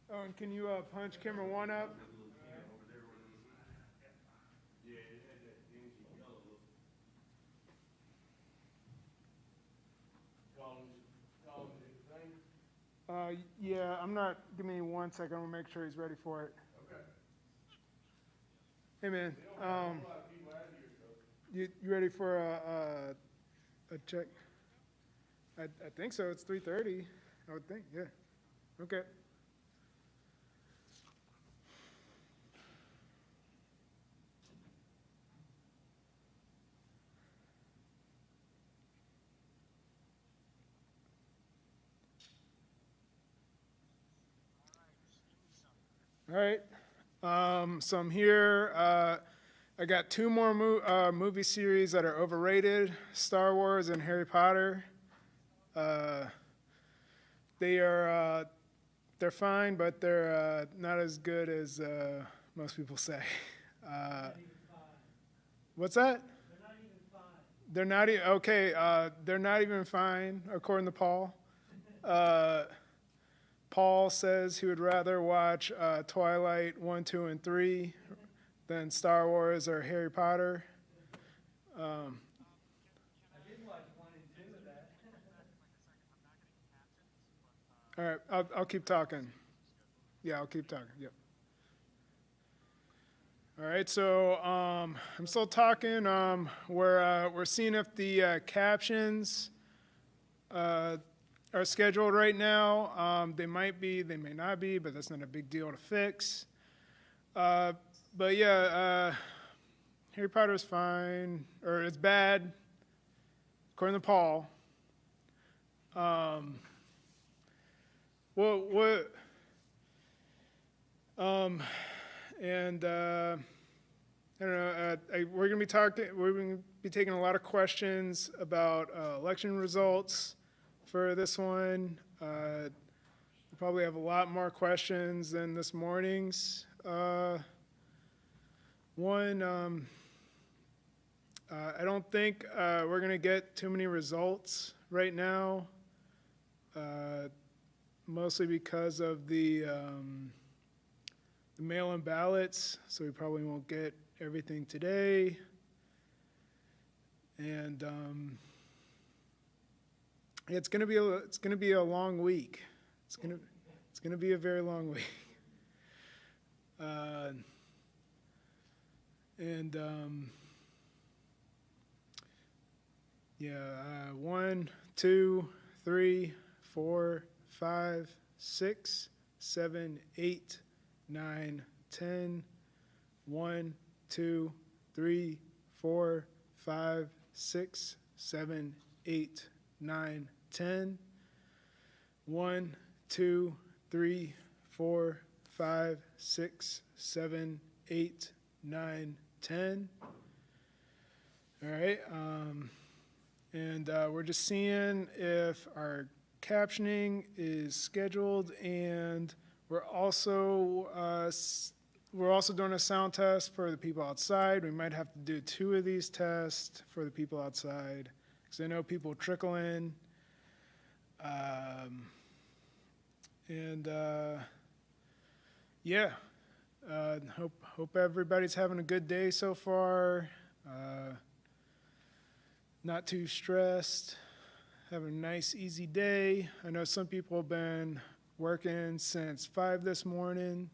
Oh, and can you punch camera one up? Yeah, I'm not. Give me 1 second. I'm gonna make sure he's ready for it. Hey, man. You ready for a check? I think so. It's 3:30. I would think. Yeah. Okay. All right. So I'm here. I got two more movie series that are overrated: Star Wars and Harry Potter. Uh, they are they're fine, but they're not as good as most people say. Uh, what's that? They're not even okay. They're not even fine, according to Paul. Uh, Paul says he would rather watch Twilight 1, 2, and 3 than Star Wars or Harry Potter. Um, all right, I'll keep talking. Yeah, I'll keep talking. Yep. All right, so I'm still talking. We're seeing if the captions are scheduled right now. They might be, they may not be, but that's not a big deal to fix. But yeah, Harry Potter's fine, or it's bad, according to Paul. Um, what, and I don't know. We're gonna be talking. We're gonna be taking a lot of questions about election results for this one. We probably have a lot more questions than this morning's one. I don't think we're gonna get too many results right now, mostly because of the mail-in ballots. So we probably won't get everything today, and it's gonna be a long week. It's gonna be a very long week, and yeah, 1, 2, 3, 4, 5, 6, 7, 8, 9, 10. 1, 2, 3, 4, 5, 6, 7, 8, 9, 10. 1, 2, 3, 4, 5, 6, 7, 8, 9, 10. All right. And we're just seeing if our captioning is scheduled, and we're also doing a sound test for the people outside. We might have to do 2 of these tests for the people outside, because I know people trickle in. Yeah, hope everybody's having a good day so far. Not too stressed. Having a nice, easy day. I know some people have been working since 5 this morning.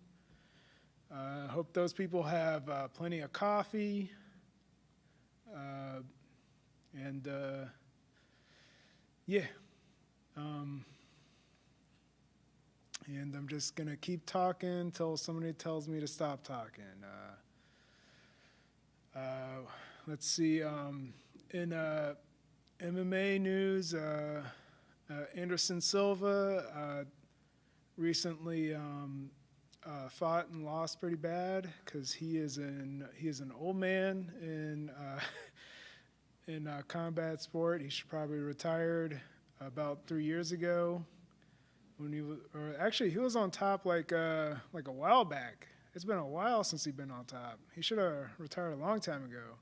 Hope those people have plenty of coffee. And yeah. And I'm just going to keep talking until somebody tells me to stop talking. Let's see. In MMA news, Anderson Silva recently fought and lost pretty bad, because he is an old man in combat sport. He should probably retired about 3 years ago. He was on top like a while back. It's been a while since he's been on top. He should have retired a long time ago.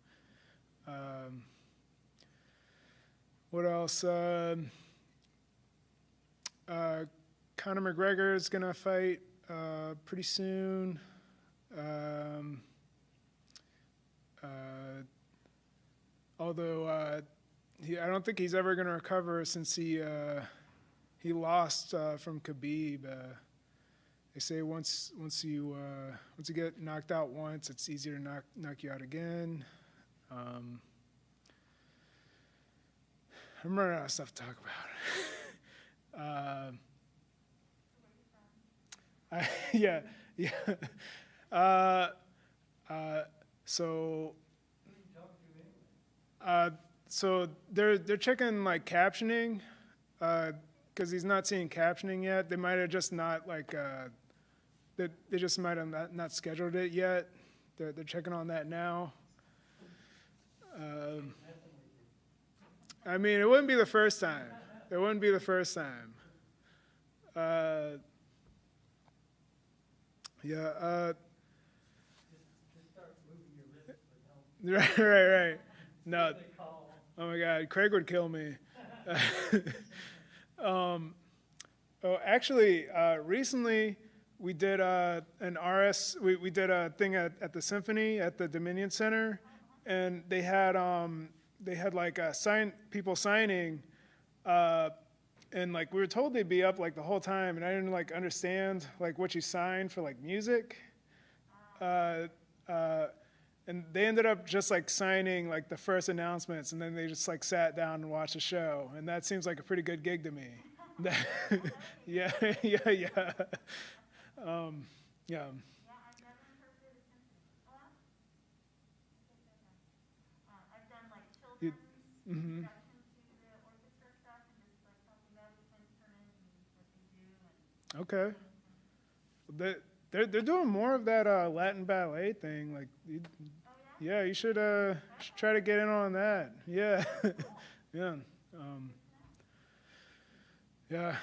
What else? Conor McGregor is gonna fight pretty soon. Although I don't think he's ever going to recover since he lost from Khabib. They say once you get knocked out once, it's easier to knock you out again. I'm running out of stuff to talk about. Yeah. So they're checking like captioning, because he's not seeing captioning yet. They might have just not they just might have not scheduled it yet. They're checking on that now. I mean, it wouldn't be the first time. It wouldn't be the first time. Yeah. Just start moving your wrist would help. Right. No. Oh my God, Craig would kill me. Actually, recently we did an RS. We did a thing at the Symphony at the Dominion Center, and they had like people signing, and like we were told they'd be up like the whole time, and I didn't like understand like what you signed for like music. And they ended up just like signing like the first announcements, and then they just like sat down and watched the show, and that seems like a pretty good gig to me. Yeah. Yeah, I've never interpreted a symphony. Well, I've done like children's introduction to the orchestra stuff and just like talking about each instrument and what they do. Okay. They're doing more of that Latin ballet thing. Like, yeah, you should try to get in on that. Yeah, yeah, yeah.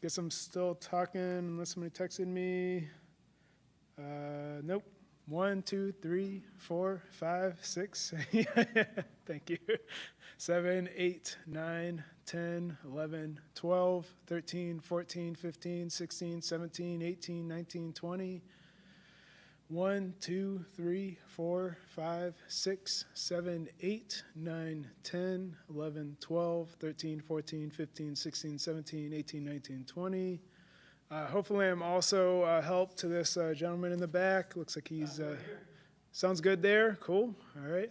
Guess I'm still talking unless somebody texted me. Nope. 1, 2, 3, 4, 5, 6. Thank you. 7, 8, 9, 10, 11, 12, 13, 14, 15, 16, 17, 18, 19, 20. 1, 2, 3, 4, 5, 6, 7, 8, 9, 10, 11, 12, 13, 14, 15, 16, 17, 18, 19, 20. Hopefully I'm also help to this gentleman in the back. Looks like he's, sounds good there. Cool. All right.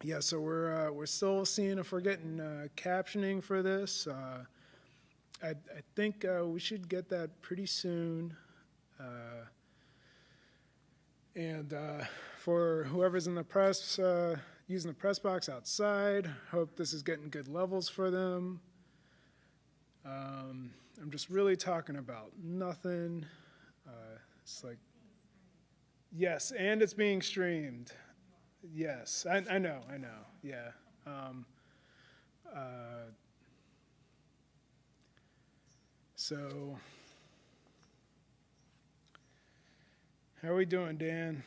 Yeah, so we're still seeing if we're getting captioning for this. I think we should get that pretty soon. And for whoever's in the press, using the press box outside, hope this is getting good levels for them. I'm just really talking about nothing. It's like, yes, and it's being streamed. Yes, I know, yeah. So, how are we doing, Dan?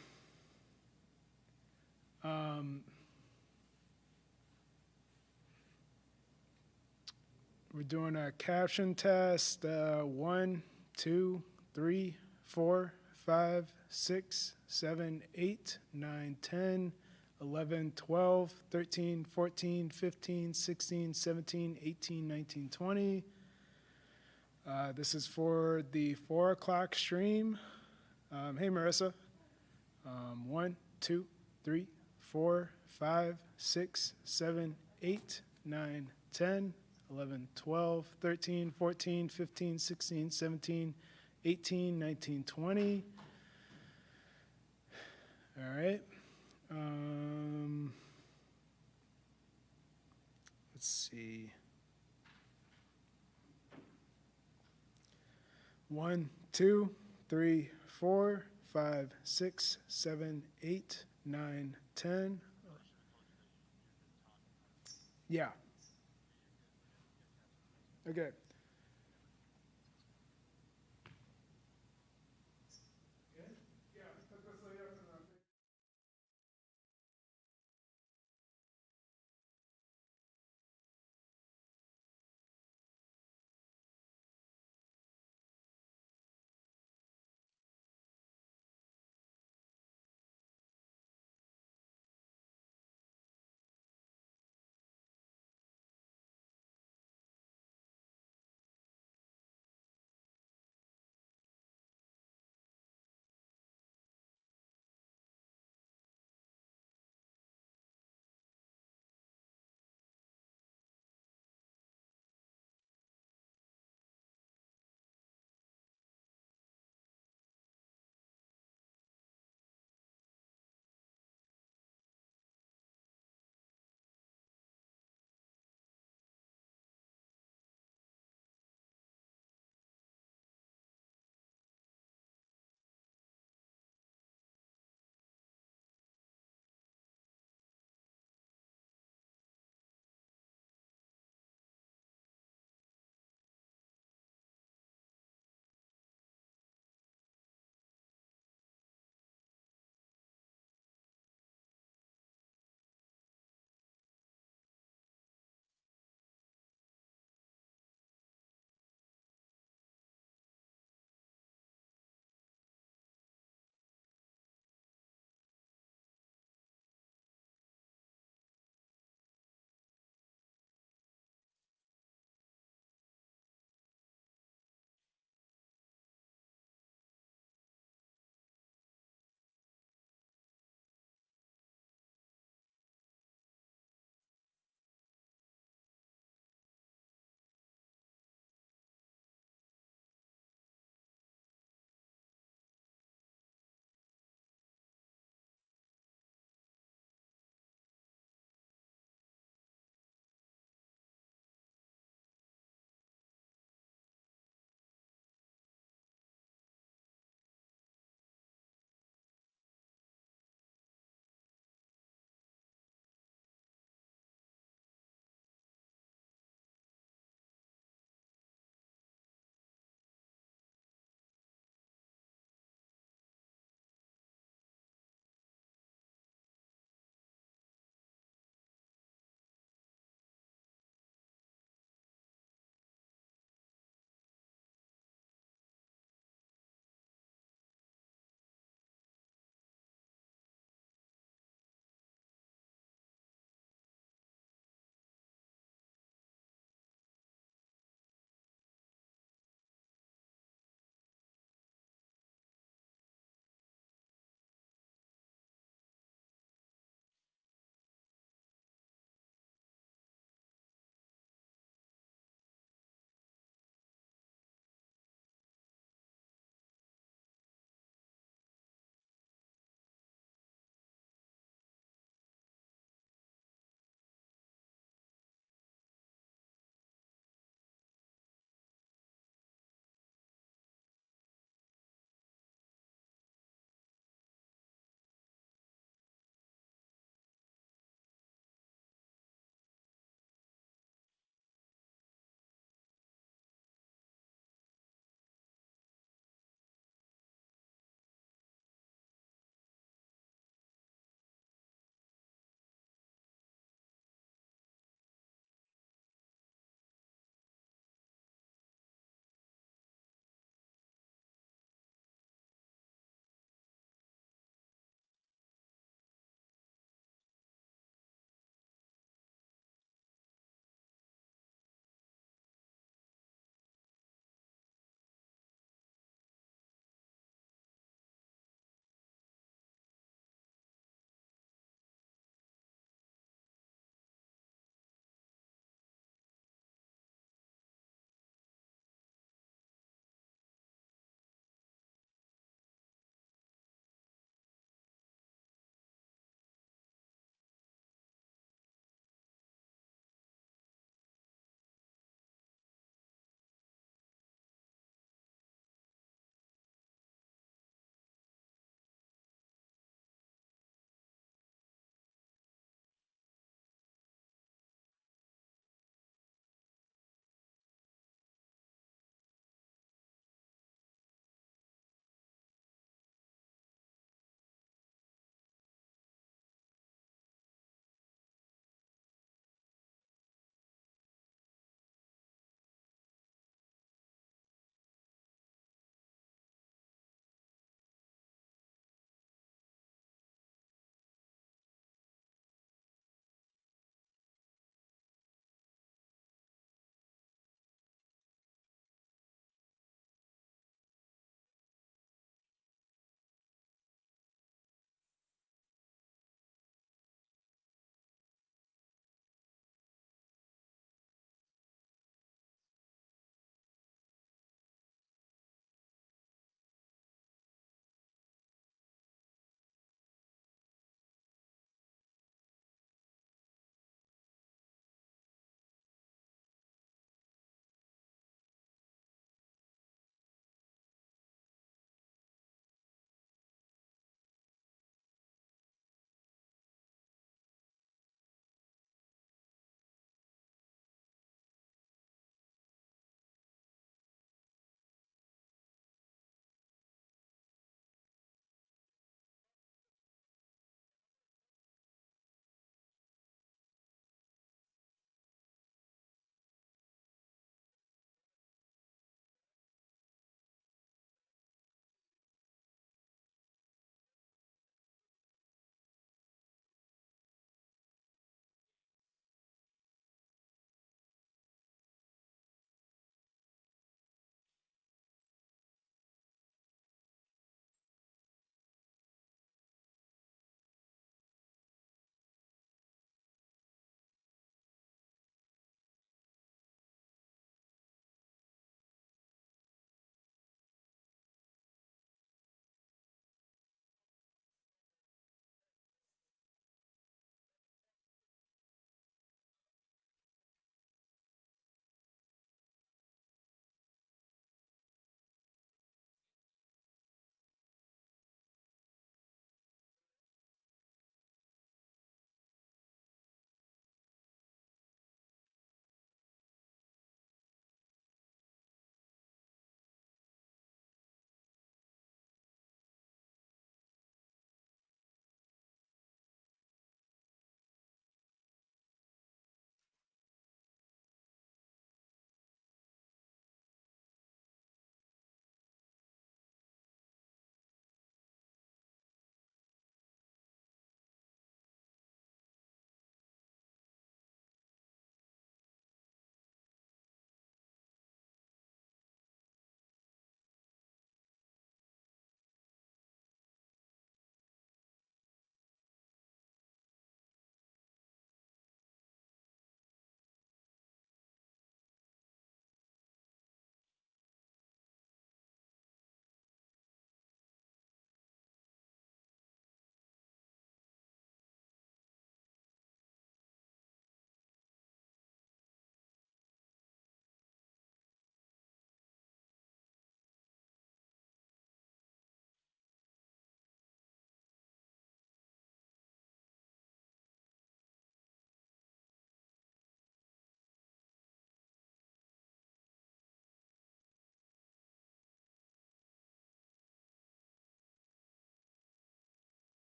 We're doing a caption test. 1, 2, 3, 4, 5, 6, 7, 8, 9, 10, 11, 12, 13, 14, 15, 16, 17, 18, 19, 20. This is for the 4 o'clock stream. Hey, Marissa. 1, 2, 3, 4, 5, 6, 7, 8, 9, 10, 11, 12, 13, 14, 15, 16, 17, 18, 19, 20. All right. Let's see. 1, 2, 3, 4, 5, 6, 7, 8, 9, 10. Yeah. Okay.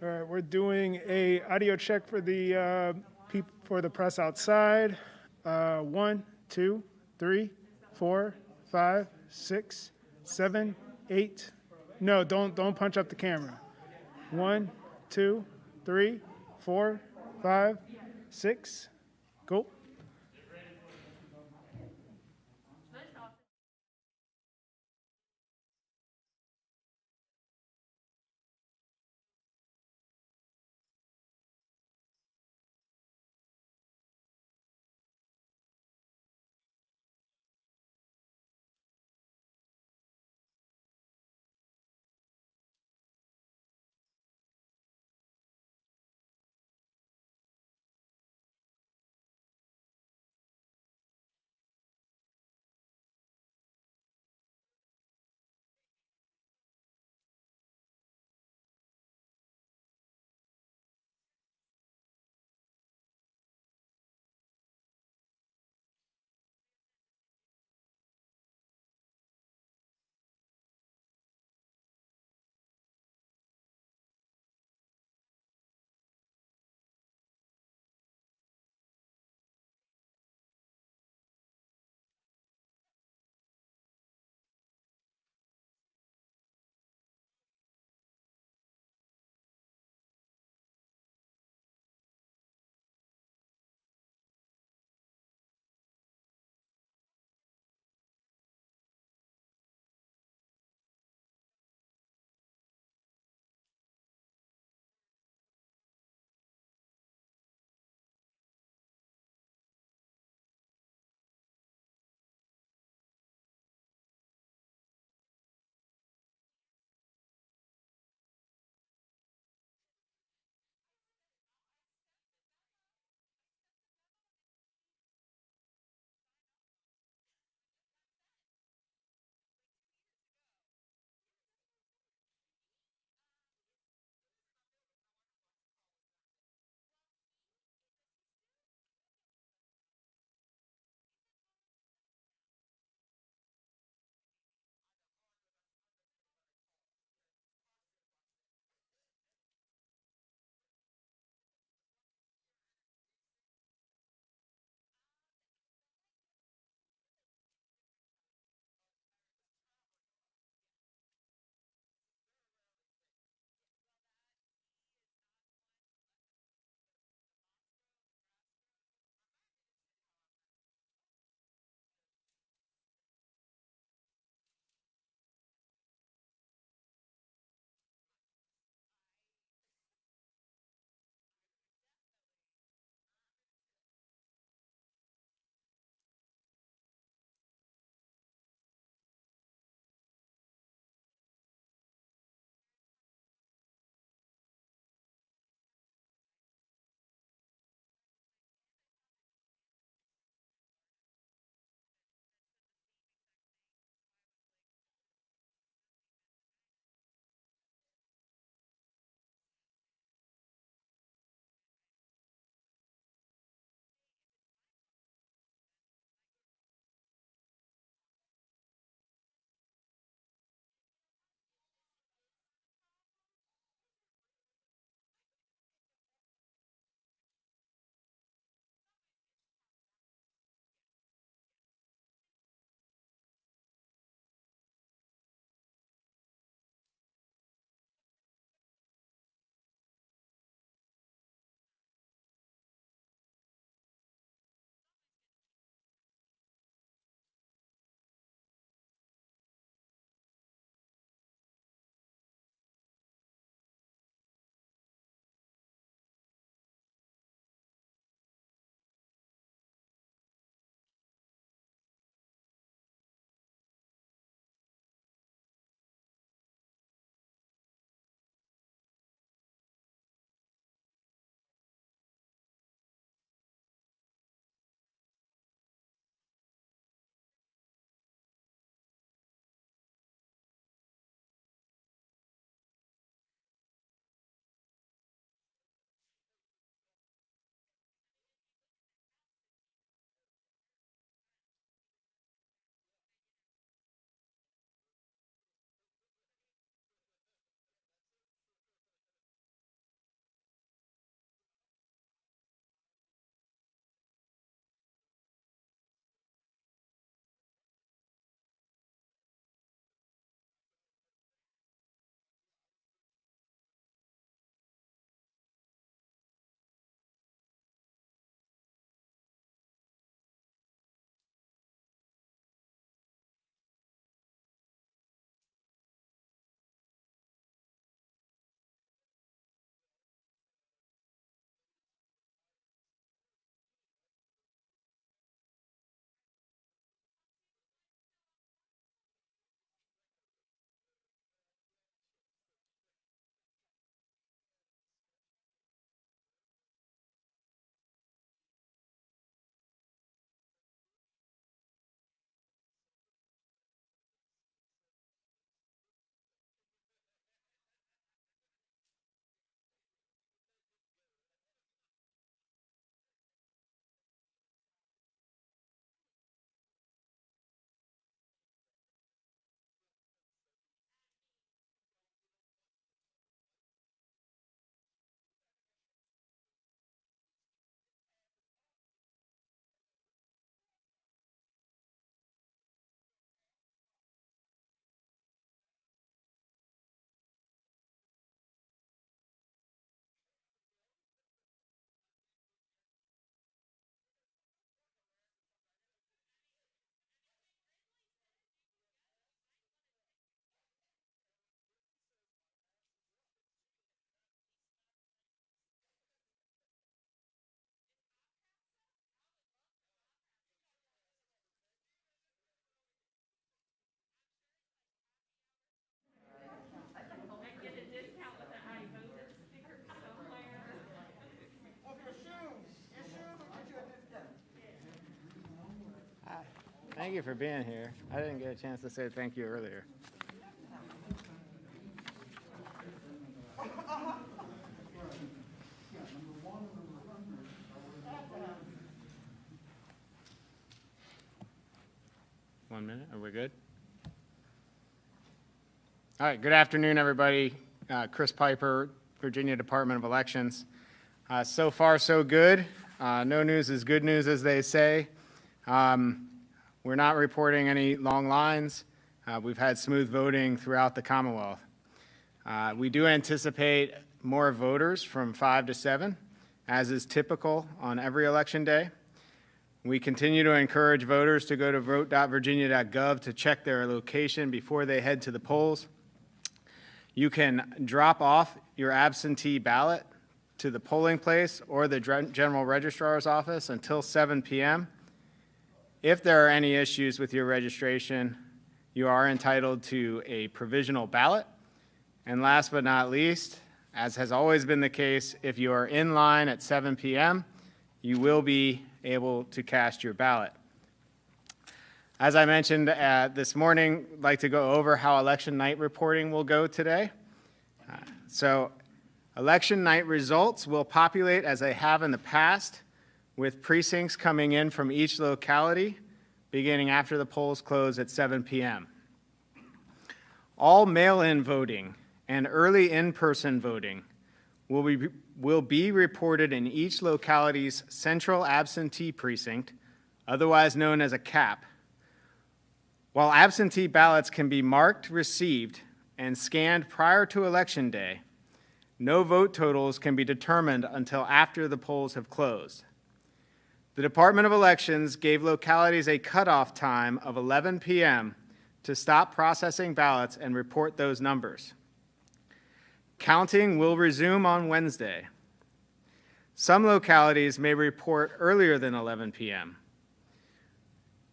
All right, we're doing a audio check for the for the press outside. 1, 2, 3, 4, 5, 6, 7, 8. No, don't punch up the camera. 1, 2, 3, 4, 5, 6. Go. Thank you for being here. I didn't get a chance to say thank you earlier. One minute, are we good? All right, good afternoon, everybody. Chris Piper, Virginia Department of Elections. So far, so good. No news is good news, as they say. We're not reporting any long lines. We've had smooth voting throughout the Commonwealth. We do anticipate more voters from 5 to 7, as is typical on every election day. We continue to encourage voters to go to vote.virginia.gov to check their location before they head to the polls. You can drop off your absentee ballot to the polling place or the General Registrar's office until 7 p.m. If there are any issues with your registration, you are entitled to a provisional ballot. And last but not least, as has always been the case, if you are in line at 7 p.m., you will be able to cast your ballot. As I mentioned this morning, I'd like to go over how election night reporting will go today. So election night results will populate as they have in the past, with precincts coming in from each locality beginning after the polls close at 7 p.m. All mail-in voting and early in-person voting will be reported in each locality's central absentee precinct, otherwise known as a CAP. While absentee ballots can be marked received and scanned prior to Election Day, no vote totals can be determined until after the polls have closed. The Department of Elections gave localities a cutoff time of 11 p.m. to stop processing ballots and report those numbers. Counting will resume on Wednesday. Some localities may report earlier than 11 p.m.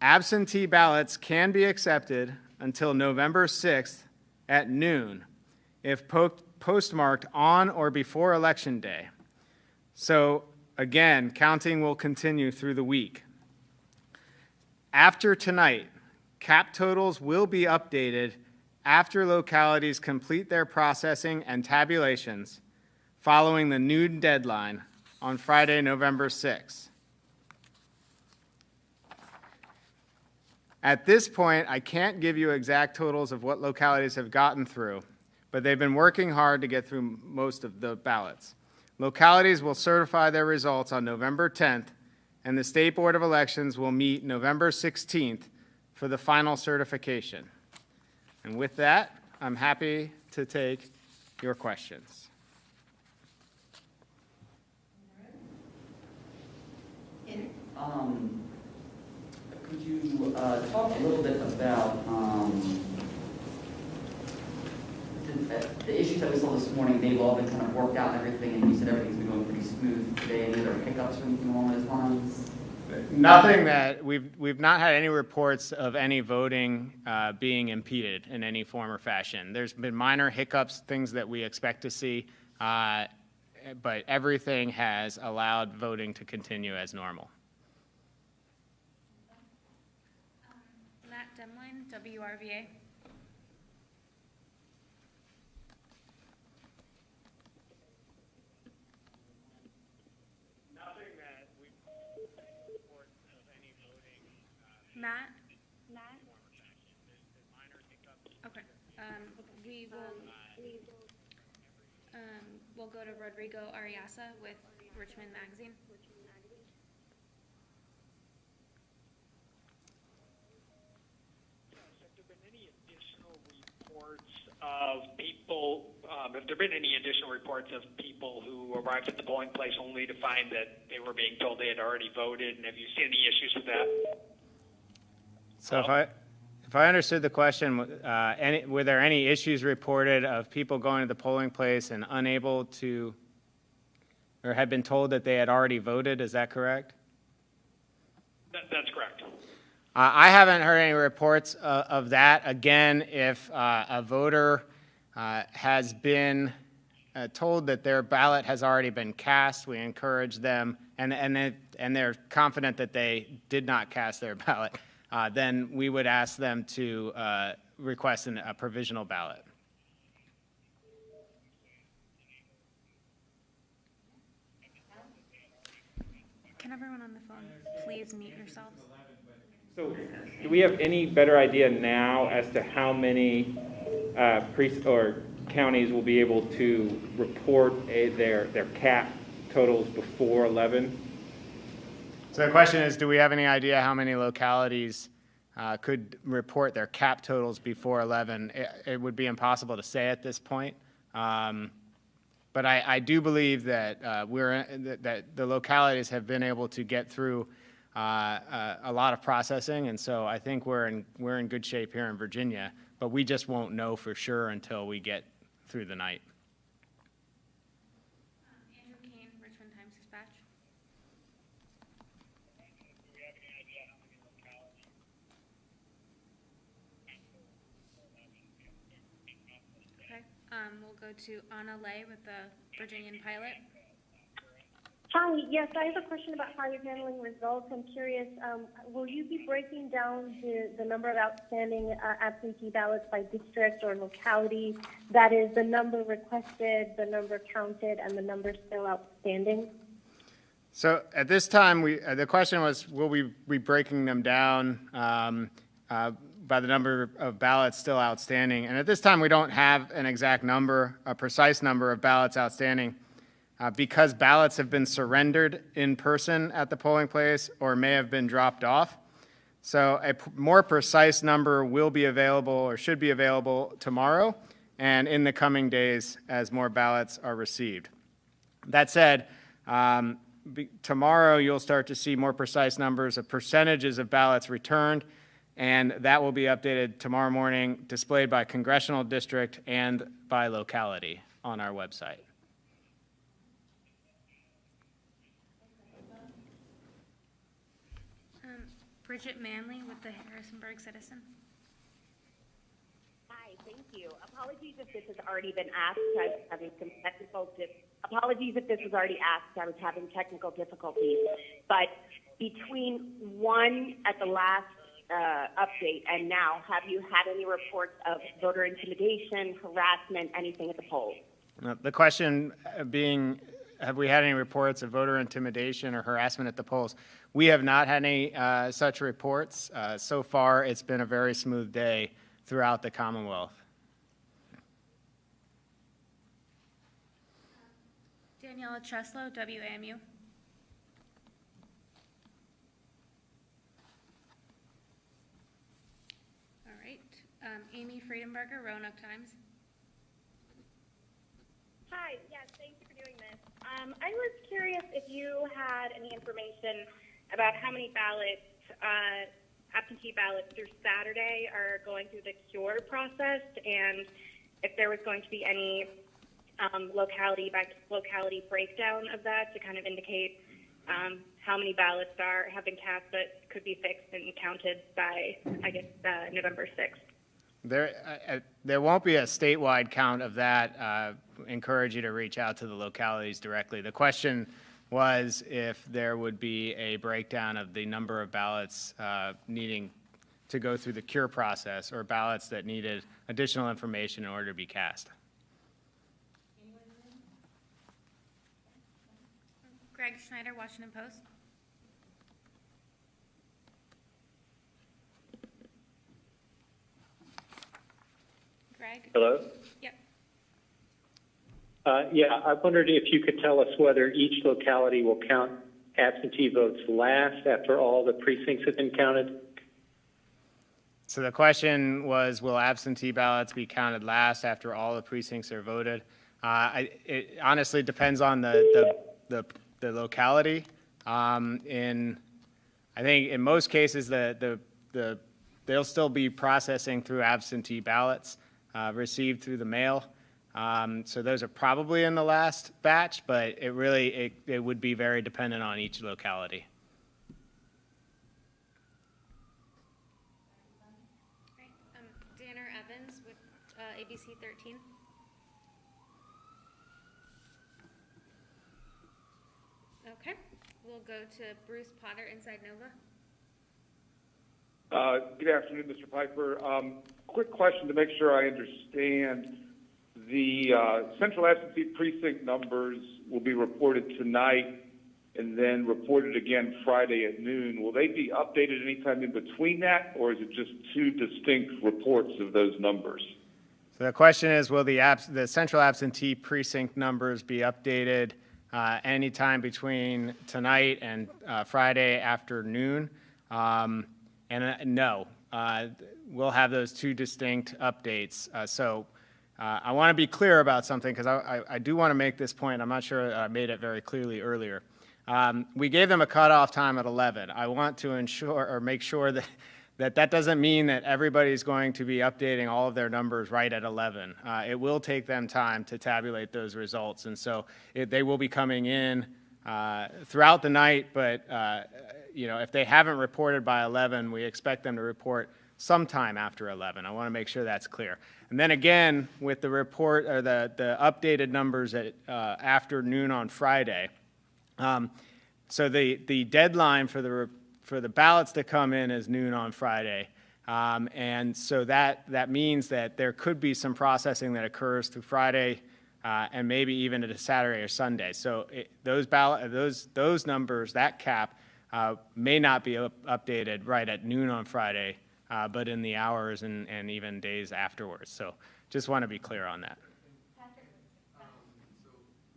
Absentee ballots can be accepted until November 6th at noon if postmarked on or before Election Day. So, again, counting will continue through the week. After tonight, CAP totals will be updated after localities complete their processing and tabulations following the noon deadline on Friday, November 6th. At this point, I can't give you exact totals of what localities have gotten through, but they've been working hard to get through most of the ballots. Localities will certify their results on November 10th, and the State Board of Elections will meet November 16th for the final certification. And with that, I'm happy to take your questions. Could you talk a little bit about the issues that we saw this morning? They've all been kind of worked out and everything, and you said everything's been going pretty smooth today. Any other hiccups or anything along those lines? Nothing that we've not had any reports of any voting being impeded in any form or fashion. There's been minor hiccups, things that we expect to see, but everything has allowed voting to continue as normal. Matt Demline, WRVA. Nothing that we've reports of any voting. Matt? There's minor hiccups. Okay. We'll go to Rodrigo Ariasa with Richmond Magazine. Have there been any additional reports of people who arrived at the polling place only to find that they were being told they had already voted? And have you seen any issues with that? So if I understood the question, were there any issues reported of people going to the polling place and unable to, or had been told that they had already voted? Is that correct? That's correct. I haven't heard any reports of that. Again, if a voter has been told that their ballot has already been cast, we encourage them, and they're confident that they did not cast their ballot. then we would ask them to request a provisional ballot. Can everyone on the phone please mute yourselves? So, do we have any better idea now as to how many counties will be able to report their cap totals before 11? So the question is, do we have any idea how many localities could report their cap totals before 11? It would be impossible to say at this point. But I do believe that that the localities have been able to get through a lot of processing, and so I think we're in good shape here in Virginia. But we just won't know for sure until we get through the night. Andrew Kane, Richmond Times-Dispatch. Okay, we'll go to Anna Lay with the Virginian Pilot. Hi, yes, I have a question about how you're handling results. I'm curious, will you be breaking down the number of outstanding absentee ballots by district or locality? That is, the number requested, the number counted, and the number still outstanding? So at this time, the question was, will we be breaking them down by the number of ballots still outstanding? And at this time, we don't have an exact number, a precise number of ballots outstanding. Because ballots have been surrendered in person at the polling place or may have been dropped off. So a more precise number will be available or should be available tomorrow and in the coming days as more ballots are received. That said, tomorrow you'll start to see more precise numbers of percentages of ballots returned, and that will be updated tomorrow morning, displayed by congressional district and by locality on our website. Bridget Manley with the Harrisonburg Citizen. Hi, thank you. Apologies if this has already been asked. I was having some apologies if this was already asked. I was having technical difficulties. But between one at the last update and now, have you had any reports of voter intimidation, harassment, anything at the polls? The question being, have we had any reports of voter intimidation or harassment at the polls? We have not had any such reports. So far, it's been a very smooth day throughout the Commonwealth. Daniela Cheslow, WAMU. All right. Amy Friedenberger, Roanoke Times. Hi, yes, thank you for doing this. I was curious if you had any information about how many ballots, absentee ballots through Saturday are going through the cure process, and if there was going to be any locality by locality breakdown of that to kind of indicate how many ballots have been cast but could be fixed and counted by, I guess, November 6th. There won't be a statewide count of that. Encourage you to reach out to the localities directly. The question was if there would be a breakdown of the number of ballots needing to go through the cure process or ballots that needed additional information in order to be cast. Greg Schneider, Washington Post. Greg? Hello? Yep. Yeah, I wondered if you could tell us whether each locality will count absentee votes last after all the precincts have been counted. So the question was, will absentee ballots be counted last after all the precincts are voted? It honestly depends on the locality. I think in most cases, they'll still be processing through absentee ballots received through the mail. So those are probably in the last batch, but it would be very dependent on each locality. Right. Danner Evans with ABC 13. Okay. We'll go to Bruce Potter, Inside Nova. Good afternoon, Mr. Piper. Quick question to make sure I understand. The central absentee precinct numbers will be reported tonight and then reported again Friday at noon. Will they be updated anytime in between that, or is it just two distinct reports of those numbers? So the question is, will the central absentee precinct numbers be updated anytime between tonight and Friday afternoon? No, we'll have those two distinct updates. I want to be clear about something because I do want to make this point. I'm not sure I made it very clearly earlier. We gave them a cutoff time at 11. I want to ensure or make sure that doesn't mean that everybody's going to be updating all of their numbers right at 11. It will take them time to tabulate those results, and so they will be coming in throughout the night, but if they haven't reported by 11, we expect them to report sometime after 11. I want to make sure that's clear. And then again, with the report or the updated numbers at afternoon on Friday, so the deadline for the ballots to come in is noon on Friday. And so that means that there could be some processing that occurs through Friday and maybe even into Saturday or Sunday. So those numbers, that cap, may not be updated right at noon on Friday, but in the hours and even days afterwards. So just want to be clear on that. So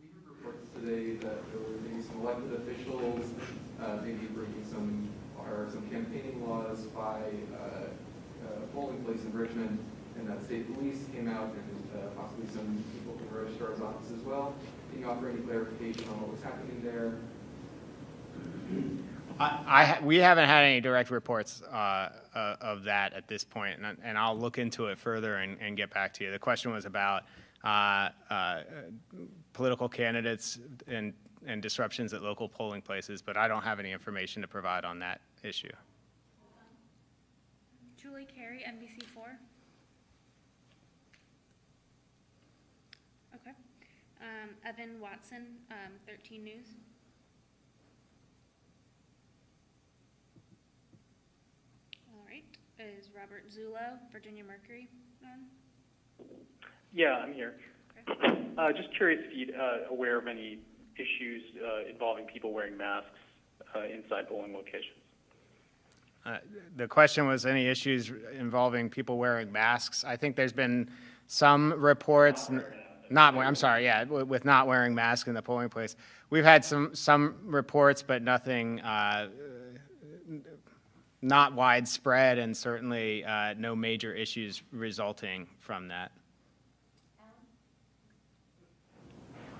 we heard reports today that there were maybe some elected officials maybe breaking some campaigning laws by a polling place in Richmond, and that state police came out and possibly some people from the registrar's office as well. Can you offer any clarification on what was happening there? We haven't had any direct reports of that at this point, and I'll look into it further and get back to you. The question was about political candidates and disruptions at local polling places, but I don't have any information to provide on that issue. Julie Carey, NBC4. Okay. Evan Watson, 13 News. All right. Is Robert Zullo, Virginia Mercury, on? Yeah, I'm here. Okay. Just curious if you're aware of any issues involving people wearing masks inside polling locations. The question was any issues involving people wearing masks. I think there's been some reports, with not wearing masks in the polling place. We've had some reports, but nothing, not widespread, and certainly no major issues resulting from that.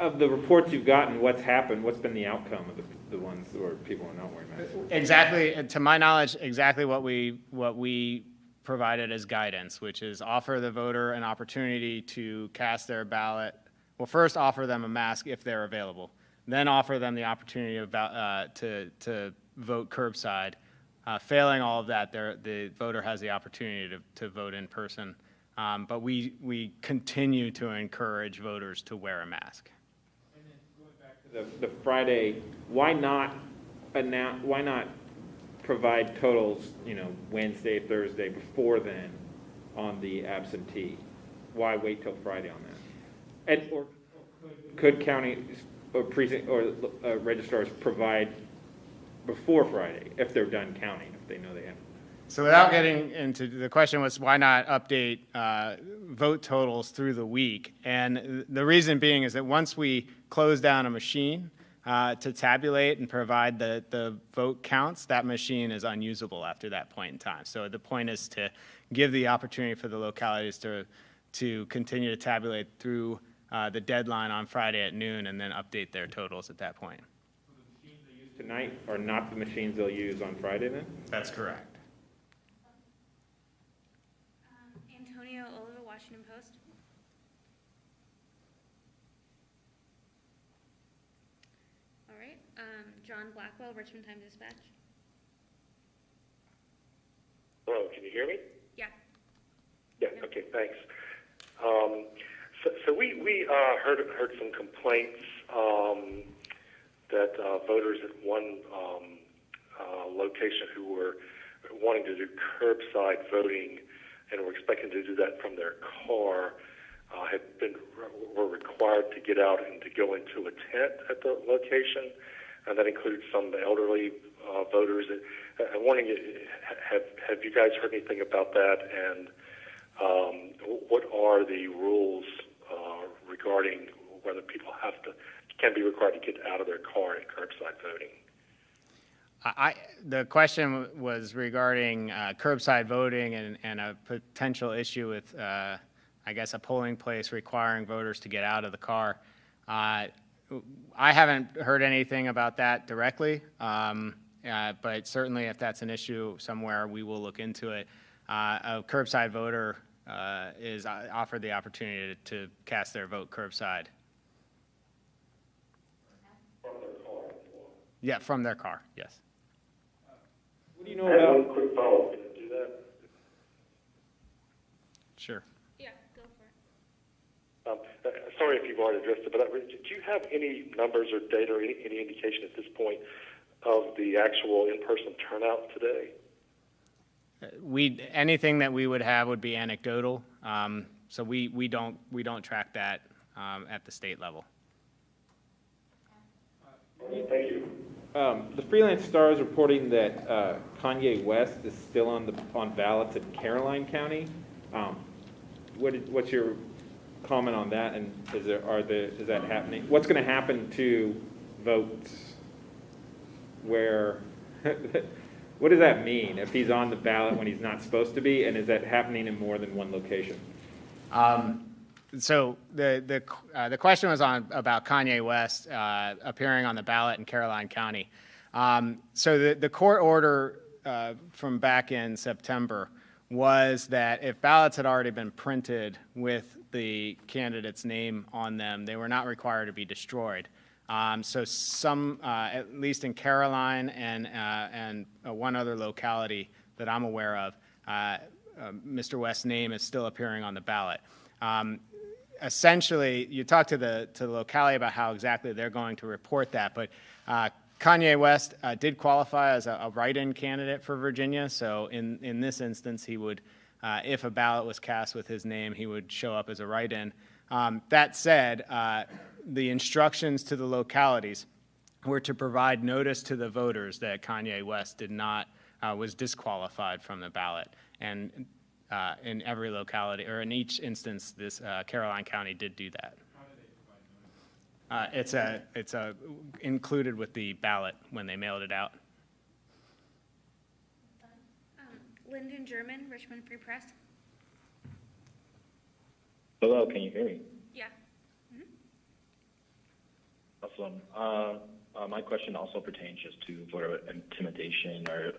Of the reports you've gotten, what's happened? What's been the outcome of the ones where people are not wearing masks? Exactly, to my knowledge, exactly what we provided as guidance, which is offer the voter an opportunity to cast their ballot. Well, first offer them a mask if they're available, then offer them the opportunity to vote curbside. Failing all of that, the voter has the opportunity to vote in person. But we continue to encourage voters to wear a mask. The Friday, why not provide totals, Wednesday, Thursday, before then on the absentee? Why wait till Friday on that? Or could county or precinct or registrars provide before Friday if they're done counting, if they know they have? So without getting into, the question was why not update vote totals through the week? And the reason being is that once we close down a machine to tabulate and provide the vote counts, that machine is unusable after that point in time. So the point is to give the opportunity for the localities to continue to tabulate through the deadline on Friday at noon and then update their totals at that point. So the machines they use tonight are not the machines they'll use on Friday then? That's correct. Antonio Oliva, Washington Post. All right. John Blackwell, Richmond Times-Dispatch. Hello, can you hear me? Yeah. Yeah. Okay. Thanks. So we heard some complaints that voters at one location wanting to do curbside voting and were expecting to do that from their car were required to get out and to go into a tent at the location, and that included some elderly voters. I'm wondering, have you guys heard anything about that, and what are the rules regarding whether people can be required to get out of their car at curbside voting? The question was regarding curbside voting and a potential issue with, I guess, a polling place requiring voters to get out of the car. I haven't heard anything about that directly, but certainly if that's an issue somewhere, we will look into it. A curbside voter is offered the opportunity to cast their vote curbside. From their car? Yeah, from their car, yes. What do you know I have about? one quick follow-up. Can I do that? Sure. Yeah, go for it. Sorry if you've already addressed it, but do you have any numbers or data or any indication at this point of the actual in-person turnout today? Anything that we would have would be anecdotal, so we don't track that at the state level. Thank you. The Freelance Star is reporting that Kanye West is still on ballots in Caroline County. What's your comment on that? And is that happening? What's going to happen to votes where? What does that mean if he's on the ballot when he's not supposed to be? And is that happening in more than one location? So the question was about Kanye West appearing on the ballot in Caroline County. So the court order from back in September was that if ballots had already been printed with the candidate's name on them, they were not required to be destroyed. So some, at least in Caroline and one other locality that I'm aware of, Mr. West's name is still appearing on the ballot. Essentially, you talk to the locality about how exactly they're going to report that, but Kanye West did qualify as a write-in candidate for Virginia, so in this instance, he would, if a ballot was cast with his name, he would show up as a write-in. That said, the instructions to the localities were to provide notice to the voters that Kanye West was disqualified from the ballot, and in every locality, or in each instance, this Caroline County did do that. How do they provide notice? It's included with the ballot when they mailed it out. Lyndon German, Richmond Free Press. Hello, can you hear me? Yeah. Awesome. My question also pertains just to voter intimidation or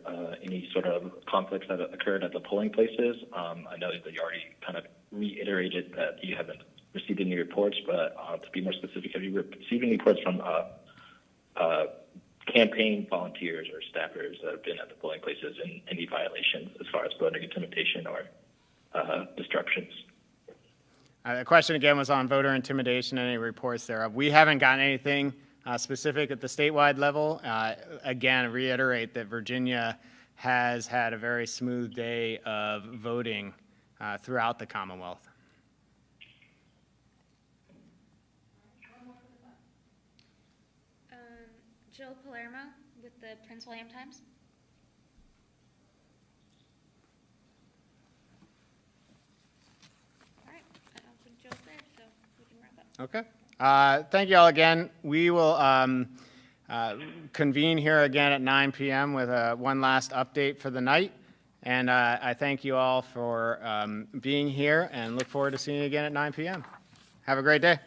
any sort of conflicts that occurred at the polling places. I know that you already kind of reiterated that you haven't received any reports, but to be more specific, have you received any reports from campaign volunteers or staffers that have been at the polling places in any violations as far as voter intimidation or disruptions? The question again was on voter intimidation, any reports thereof. We haven't gotten anything specific at the statewide level. Again, reiterate that Virginia has had a very smooth day of voting throughout the Commonwealth. Jill Palermo with the Prince William Times. All right, I don't think Jill's there, so we can wrap up. Okay. Thank you all again. We will convene here again at 9 p.m. with one last update for the night. And I thank you all for being here and look forward to seeing you again at 9 p.m. Have a great day.